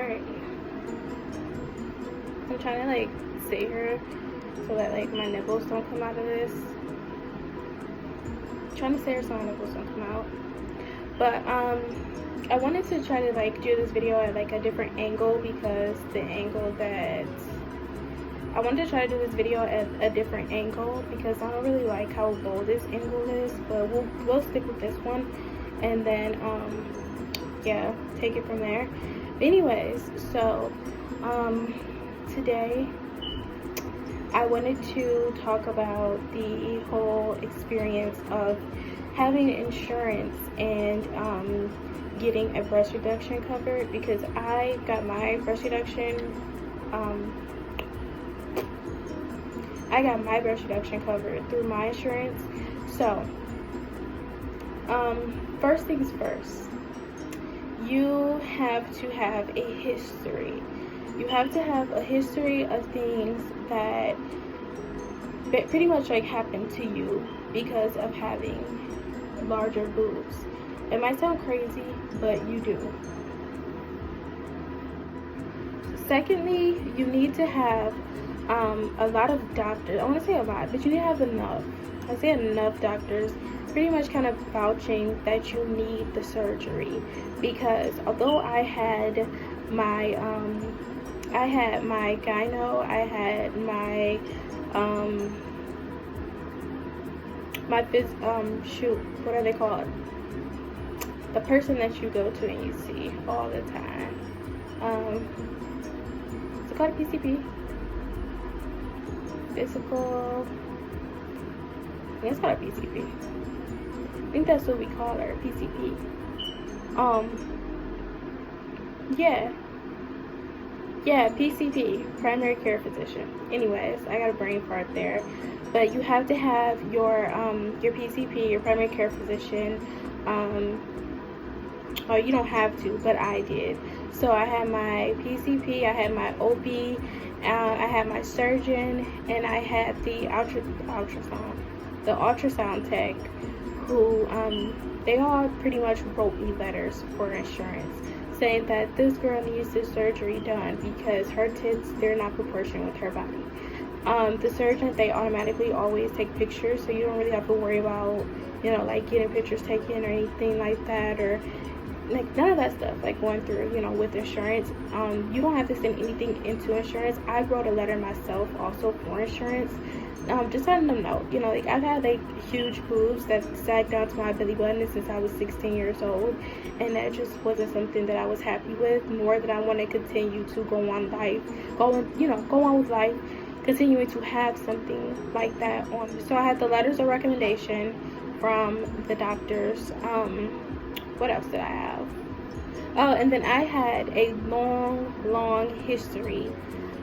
Alright. I'm trying to like stay here so that like my nipples don't come out of this. I'm trying to stay here so my nipples don't come out. But I wanted to try to like do this video at like a different angle, because the angle that I wanted to try to do this video at a different angle because I don't really like how low this angle is, but we'll stick with this one, and then yeah, take it from there. But anyways, so today I wanted to talk about the whole experience of having insurance and getting a breast reduction covered, because I got my breast reduction covered through my insurance. So first things first, you have to have a history. You have to have a history of things that pretty much like happened to you because of having larger boobs. It might sound crazy, but you do. Secondly, you need to have a lot of doctors. I want to say a lot, but you need to have enough. I say enough doctors pretty much kind of vouching that you need the surgery, because although I had my gyno, I had my shoot, what are they called? The person that you go to and you see all the time. Is it called a PCP? Physical. I think it's called a PCP. I think that's what we call her, PCP. Yeah, PCP, primary care physician. Anyways, I got a brain fart there. But you have to have your PCP, your primary care physician. Well, you don't have to, but I did. So I had my PCP, I had my OB, I had my surgeon, and I had the ultrasound tech, who they all pretty much wrote me letters for insurance saying that this girl needs this surgery done because her tits, they're not proportionate with her body. The surgeon, they automatically always take pictures, so you don't really have to worry about, you know, like getting pictures taken or anything like that, or like none of that stuff, like going through, you know, with insurance. You don't have to send anything into insurance. I wrote a letter myself also for insurance, just letting them know, you know, like I've had like huge boobs that sagged down to my belly button since I was 16 years old, and that just wasn't something that I was happy with, nor that I want to continue to go on with life, continuing to have something like that on me. So I had the letters of recommendation from the doctors. What else did I have? Oh, and then I had a long history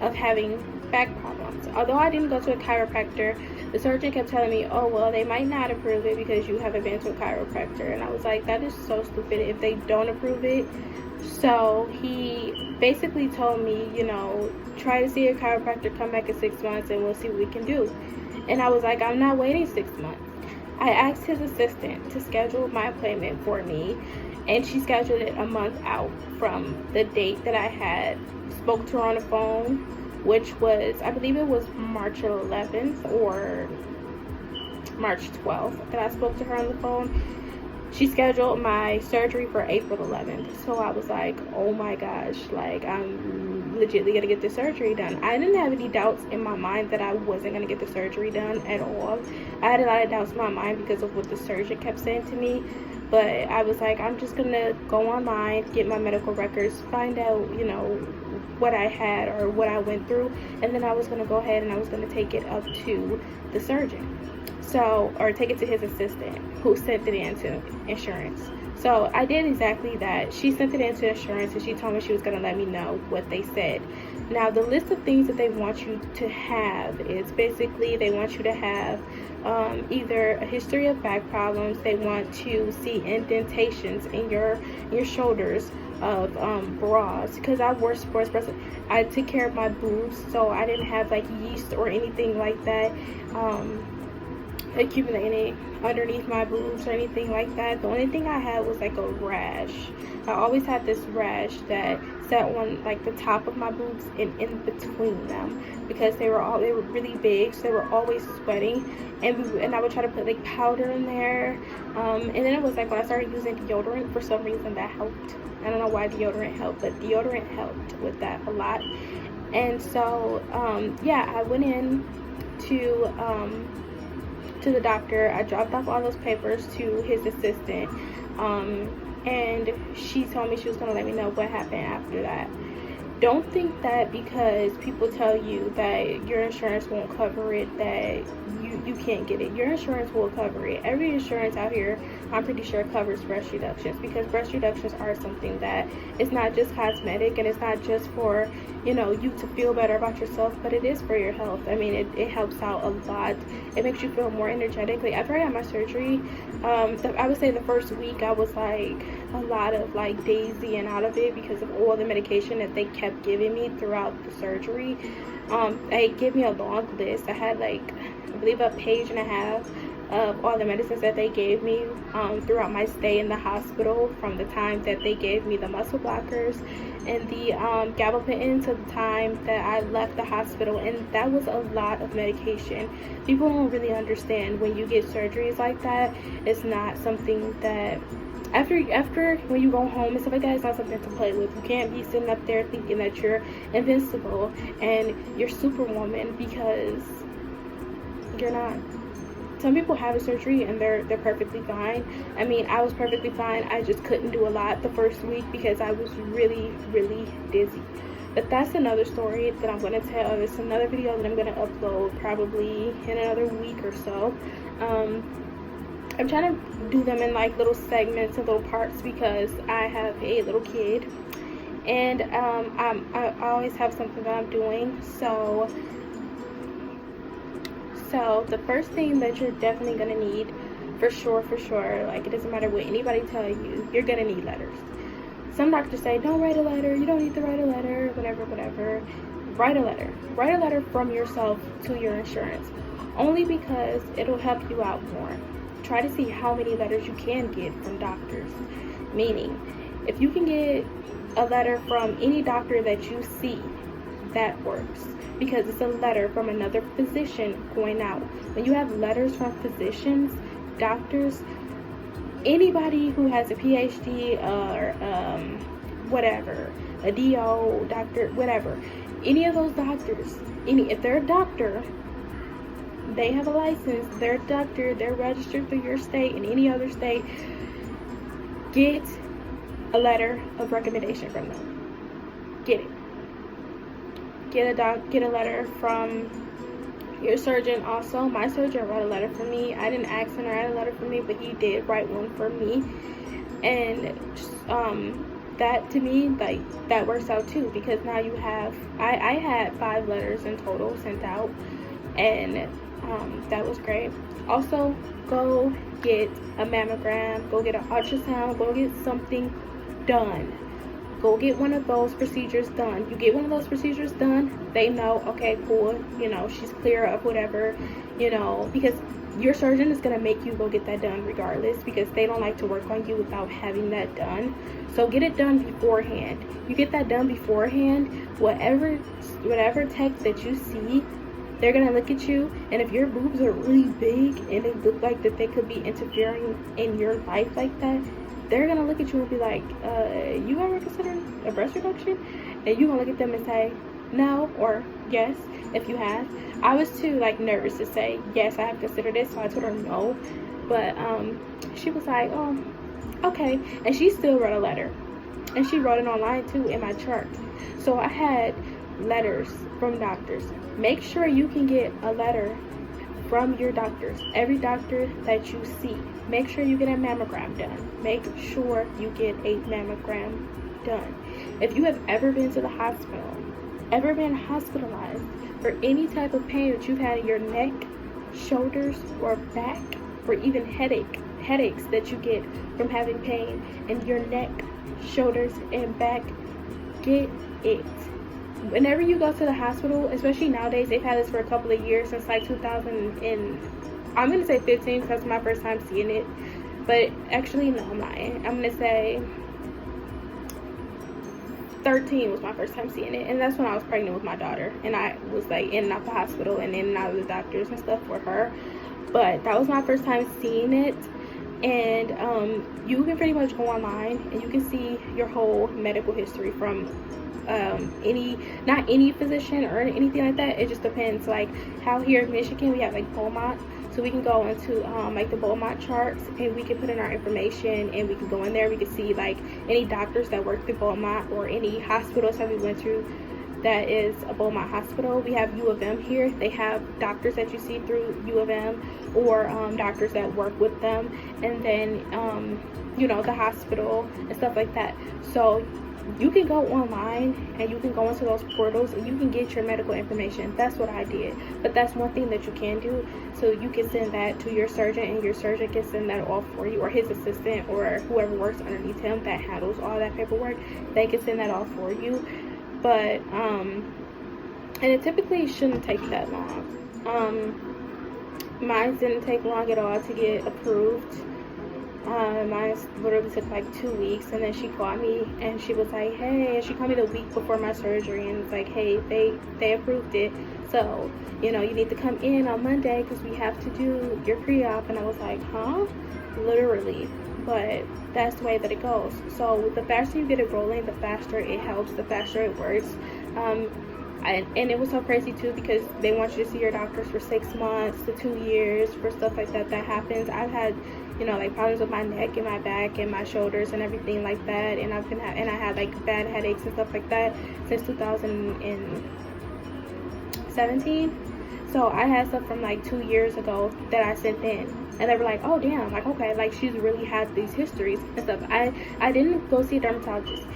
of having back problems. Although I didn't go to a chiropractor, the surgeon kept telling me, oh, well, they might not approve it because you haven't been to a chiropractor. And I was like, that is so stupid if they don't approve it. So he basically told me, you know, try to see a chiropractor, come back in 6 months, and we'll see what we can do. And I was like, I'm not waiting 6 months. I asked his assistant to schedule my appointment for me, and she scheduled it a month out from the date that I had spoke to her on the phone, which was, I believe it was March 11th or March 12th that I spoke to her on the phone. She scheduled my surgery for April 11th. So I was like, oh my gosh, like I'm legitimately gonna get the surgery done. I didn't have any doubts in my mind that I wasn't gonna get the surgery done at all. I had a lot of doubts in my mind because of what the surgeon kept saying to me. But I was like, I'm just gonna go online, get my medical records, find out, you know, what I had or what I went through, and then I was gonna go ahead and I was gonna take it up to the surgeon. So, or take it to his assistant who sent it into insurance. So I did exactly that. She sent it into insurance and she told me she was going to let me know what they said. Now, the list of things that they want you to have is basically they want you to have either a history of back problems. They want to see indentations in your shoulders of bras, because I wore sports bras. I took care of my boobs, so I didn't have like yeast or anything like that accumulating underneath my boobs or anything like that. The only thing I had was like a rash I always had this rash that sat on like the top of my boobs and in between them, because they were really big, so they were always sweating, and I would try to put like powder in there, and then it was like when I started using deodorant, for some reason that helped. I don't know why deodorant helped, but deodorant helped with that a lot. And so yeah, I went in to the doctor. I dropped off all those papers to his assistant, and she told me she was going to let me know what happened after that. Don't think that because people tell you that your insurance won't cover it, that you can't get it. Your insurance will cover it. Every insurance out here, I'm pretty sure, covers breast reductions, because breast reductions are something that it's not just cosmetic, and it's not just for, you know, you to feel better about yourself, but it is for your health. I mean, it helps out a lot. It makes you feel more energetic. Like after I had my surgery, I would say the first week I was like a lot of like dazing out of it because of all the medication that they kept giving me throughout the surgery. They gave me a long list. I had like, I believe, a page and a half of all the medicines that they gave me throughout my stay in the hospital, from the time that they gave me the muscle blockers and the gabapentin to the time that I left the hospital. And that was a lot of medication. People don't really understand when you get surgeries like that, it's not something that after when you go home and stuff like that, it's not something to play with. You can't be sitting up there thinking that you're invincible and you're superwoman, because you're not. Some people have a surgery and they're perfectly fine. I mean, I was perfectly fine. I just couldn't do a lot the first week because I was really dizzy. But that's another story that I'm going to tell. It's another video that I'm going to upload probably in another week or so. I'm trying to do them in like little segments and little parts, because I have a little kid, and I always have something that I'm doing. So the first thing that you're definitely gonna need, for sure, like it doesn't matter what anybody tell you, you're gonna need letters. Some doctors say don't write a letter, you don't need to write a letter, whatever. Write a letter from yourself to your insurance, only because it'll help you out more. Try to see how many letters you can get from doctors. Meaning, if you can get a letter from any doctor that you see, that works, because it's a letter from another physician going out. When you have letters from physicians, doctors, anybody who has a PhD or whatever, a DO, doctor, whatever, any of those doctors, if they're a doctor, they have a license, they're a doctor, they're registered through your state and any other state, get a letter of recommendation from them. Get it. Get a letter from your surgeon. Also, my surgeon wrote a letter for me. I didn't ask him to write a letter for me, but he did write one for me. And that, to me, like, that works out too, because now you have, I had 5 letters in total sent out, and that was great. Also, go get a mammogram, go get an ultrasound, go get something done. Go get one of those procedures done. You get one of those procedures done, they know, okay, cool, you know, she's clear of whatever, you know, because your surgeon is going to make you go get that done regardless, because they don't like to work on you without having that done. So get it done beforehand. You get that done beforehand, whatever tech that you see, they're going to look at you, and if your boobs are really big and they look like that they could be interfering in your life like that, they're going to look at you and be like, you ever considered a breast reduction? And you're going to look at them and say, no, or yes, if you have. I was too, like, nervous to say, yes, I have considered it, so I told her no. But she was like, oh, okay. And she still wrote a letter. And she wrote it online, too, in my chart. So I had letters from doctors. Make sure you can get a letter from your doctors. Every doctor that you see, make sure you get a mammogram done. Make sure you get a mammogram done. If you have ever been to the hospital, ever been hospitalized for any type of pain that you've had in your neck, shoulders, or back, or even headaches that you get from having pain in your neck, shoulders, and back, get it. Whenever you go to the hospital, especially nowadays, they've had this for a couple of years, since like 2000 and I'm gonna say 15 because it's my first time seeing it, but actually no, I'm lying. I'm gonna say 13 was my first time seeing it, and that's when I was pregnant with my daughter, and I was like in and out the hospital and in and out of the doctors and stuff for her. But that was my first time seeing it. And you can pretty much go online and you can see your whole medical history from not any physician or anything like that. It just depends. Like how here in Michigan we have like Beaumont, so we can go into like the Beaumont charts and we can put in our information and we can go in there. We can see like any doctors that worked at Beaumont or any hospitals that we went to that is a Beaumont hospital. We have U of M here. They have doctors that you see through U of M, or doctors that work with them, and then you know, the hospital and stuff like that. So you can go online and you can go into those portals and you can get your medical information. That's what I did. But that's one thing that you can do. So you can send that to your surgeon and your surgeon can send that off for you, or his assistant or whoever works underneath him that handles all that paperwork. They can send that off for you. But and it typically shouldn't take that long. Mine didn't take long at all to get approved. Mine literally took like 2 weeks, and then she called me and she was like, hey, and she called me the week before my surgery and it's like, hey, they approved it, so you know, you need to come in on Monday because we have to do your pre-op. And I was like, huh? Literally. But that's the way that it goes. So the faster you get it rolling, the faster it helps, the faster it works. And it was so crazy too, because they want you to see your doctors for 6 months to 2 years for stuff like that happens. I've had, you know, like problems with my neck and my back and my shoulders and everything like that, and I had like bad headaches and stuff like that since 2017. So I had stuff from like 2 years ago that I sent in, and they were like, oh damn, like okay, like she's really had these histories and stuff. I didn't go see a dermatologist.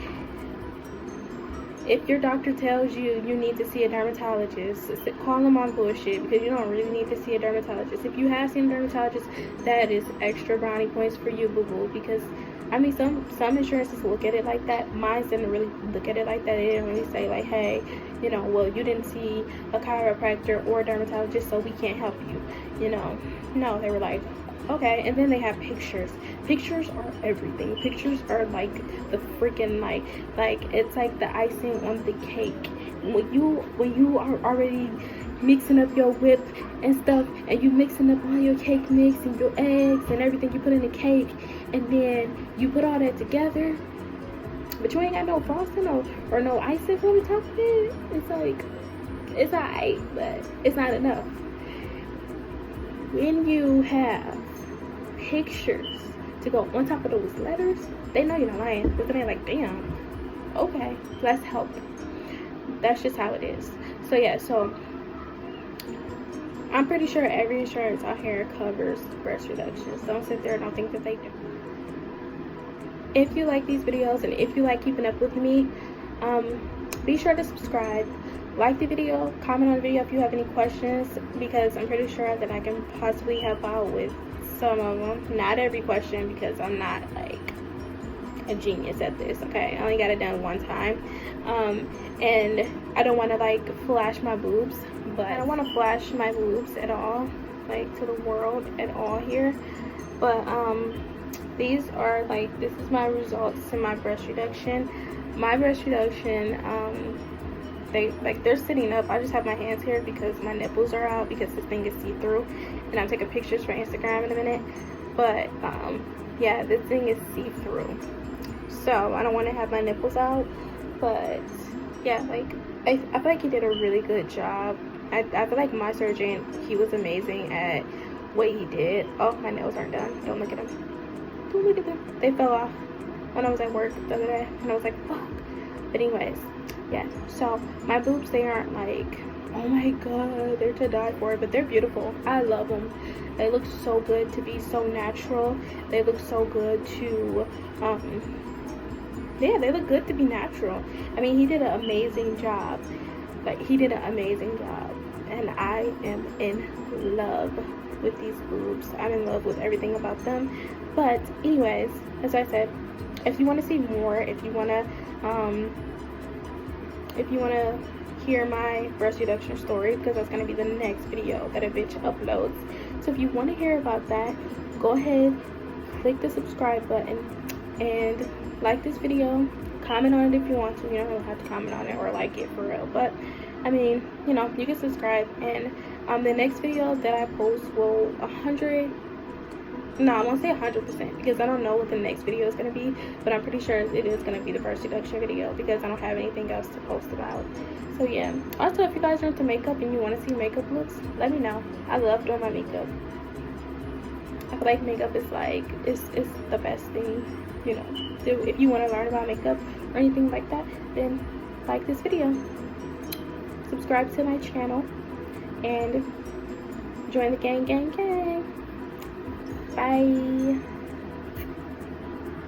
If your doctor tells you you need to see a dermatologist, call them on bullshit, because you don't really need to see a dermatologist. If you have seen a dermatologist, that is extra brownie points for you, boo-boo. Because I mean, some insurances look at it like that. Mine didn't really look at it like that. They didn't really say like, hey, you know, well, you didn't see a chiropractor or a dermatologist, so we can't help you, you know. No, they were like, okay. And then they have pictures. Pictures are everything. Pictures are like the freaking like it's like the icing on the cake. When you are already mixing up your whip and stuff, and you mixing up all your cake mix and your eggs and everything you put in the cake, and then you put all that together, but you ain't got no frosting or no icing on the top of it. It's like, it's alright, but it's not enough. When you have pictures to go on top of those letters, they know you're not lying, but they're like, damn, okay, let's help. That's just how it is. So yeah, so I'm pretty sure every insurance out here covers breast reductions. Don't sit there and don't think that they do. If you like these videos and if you like keeping up with me, be sure to subscribe, like the video, comment on the video if you have any questions, because I'm pretty sure that I can possibly help out with some of them. Not every question, because I'm not like a genius at this, okay? I only got it done one time. And I don't want to like flash my boobs, but I don't want to flash my boobs at all, like to the world at all here. But these are like, this is my results in my breast reduction. My breast reduction, they're sitting up. I just have my hands here because my nipples are out, because this thing is see-through, and I'm taking pictures for Instagram in a minute. But yeah, this thing is see-through, so I don't want to have my nipples out. But yeah, like I feel like he did a really good job. I feel like my surgeon, he was amazing at what he did. Oh, my nails aren't done. Don't look at them. Don't look at them. They fell off when I was at work the other day, and I was like, fuck. But anyways, yeah, so my boobs, they aren't like, oh my god, they're to die for, but they're beautiful. I love them. They look so good to be so natural. They look so good to yeah, they look good to be natural. I mean, he did an amazing job. Like, he did an amazing job, and I am in love with these boobs. I'm in love with everything about them. But anyways, as I said, if you want to see more, if you want to hear my breast reduction story, because that's going to be the next video that a bitch uploads. So if you want to hear about that, go ahead, click the subscribe button and like this video, comment on it if you want to. You don't have to comment on it or like it for real, but I mean, you know, you can subscribe. And the next video that I post will 100, no, I won't say 100% because I don't know what the next video is going to be, but I'm pretty sure it is going to be the breast reduction video because I don't have anything else to post about. So yeah, also if you guys are into makeup and you want to see makeup looks, let me know. I love doing my makeup. I feel like makeup is like, it's the best thing, you know. So if you want to learn about makeup or anything like that, then like this video, subscribe to my channel, and join the gang. Bye.